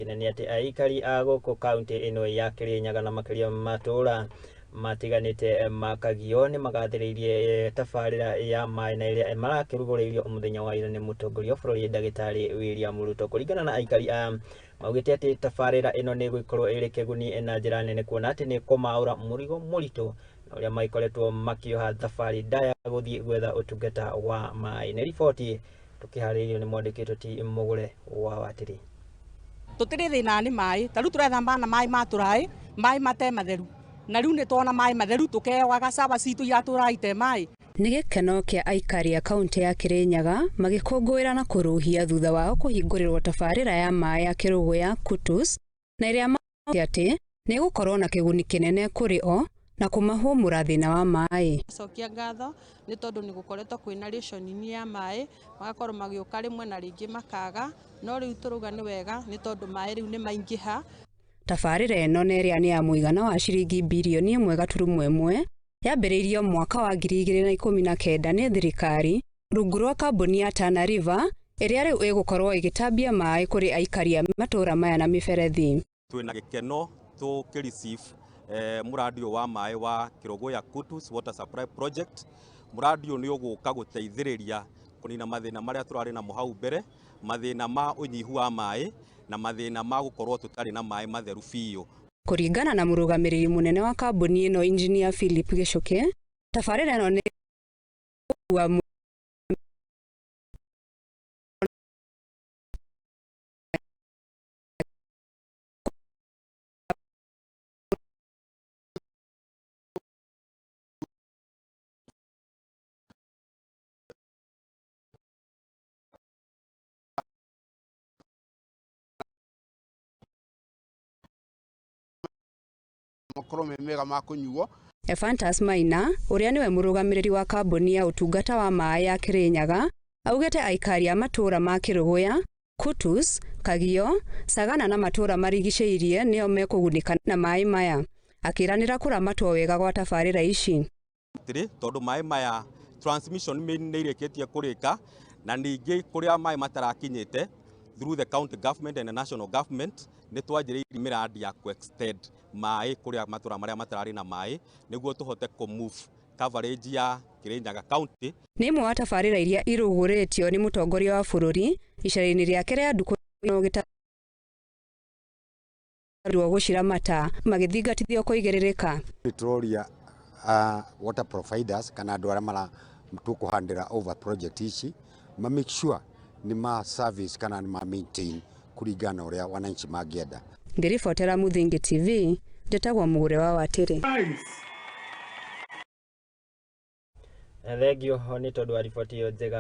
Kene nĩ atĩ aikari a gũkũ kaunti ĩno ya Kirinyaga na makĩria matũũra matiganĩte makagio nimagathiriirie tabarira ya mai na iria marakĩrugũrĩirio mũthenya wa ira nĩ mutongoria wa bũrũri ndagĩtarĩ William Ruto. Kũringana na aikari maugĩte atĩ tabarĩra ĩno nĩ ĩgũkorwo ĩrĩ kĩguni na njĩra nene, kuona atĩ nĩ ikumaura murigo muritu na ũrĩa makoretwo makioha thabari ndaya guthii gwetha ũtungata wa mai. Nĩ riboti tukiharĩirio nĩ mwandĩki Toti Mugure wa Watiri. Tutire thina ni mai taru turetha bana mai maturai mai mate matheru na riu ni twona mai matheru tukewa gacaba citu yaturaite mai. Nĩ gĩkeno kĩa aikari a kaunti ya Kirinyaga magĩkũngũĩra na kũrũhia thutha wao kũhingũrĩrwo tabarĩra ya mai ya kĩrũgũ ya Kutus na ĩrĩa maugĩte atĩ nĩ gũkorwo na kĩguni kĩnene kũrĩ o na kũmahũmũra thĩna wa mai. Cokia ngatho nĩ tondũ nĩ gũkoretwo kwĩna ration-ini ya mai, magakorwo magĩũka rĩmwe na rĩngĩ makaga, no rĩu tũrauga nĩ wega nĩ tondũ mai rĩu nĩ maingĩha. Tabarĩra ĩno na ĩrĩa nĩ ya mũigana wa ciringi birioni 1.1 yambĩrĩirio mwaka wa 2019 nĩ thirikari rungu rwa kambuni ya Tana River ĩrĩa rĩu ĩgũkorwo ĩgĩtambia mai kũrĩ aikari a matũũra maya na mĩberethi. Twĩna gĩkeno tũkĩreceive muradi wa mai wa kĩrũgũ ya Kutus Water Supply Project. Muradi nĩ ũgũka gũteithĩrĩria kũnina mathĩna marĩa tũrarĩ namo hau mbere, mathĩna ma ũnyihu wa mai na mathĩna ma gũkorwo tũtarĩ na mai matheru biũ. Kũringana na mũrũgamĩrĩri mũnene wa kambuni ĩno Engineer Philip Gĩcũke, tabarĩra ĩno nĩ Fantas Maina, ũrĩa nĩwe mũrũgamĩrĩri wa kambuni ya ũtungata wa mai ya Kirinyaga, augĩte aikari a matũũra ma kĩrũgũ ya Kutus, Kagio, Sagana na matũũra marigicĩirie nĩo mekũgunĩka na mai maya. Akĩranĩra kũramatwo wega gwa tabarĩra ici. Tondũ mai maya transmission nĩ irĩkĩtie kũrĩka na ningĩ kũrĩa mai matarakinyĩte through the county government and the national government nĩ twanjĩrĩirie miradi ya extend mai kũrĩa matũũra marĩa matararĩ na mai nĩguo tũhote move coverage ya Kirinyaga county. Nĩ imwe wa tabarĩra iria iruguritio nĩ mutongoria wa bũrũri icera-ini riake rĩa nduku gĩtarũ gũciramata magĩthingatithio kũigĩrĩrĩka. Victoria water providers kana andũ arĩa tũkũhandĩra over project ici ma make sure ni ma service kana ni ma maintain kũringana ũrĩa wananchi mangĩenda. Ngĩribotera Muthingi TV, njĩtagwo Mugure wa Watiri. Thengio nĩ tondũ wa riboti ĩyo njega.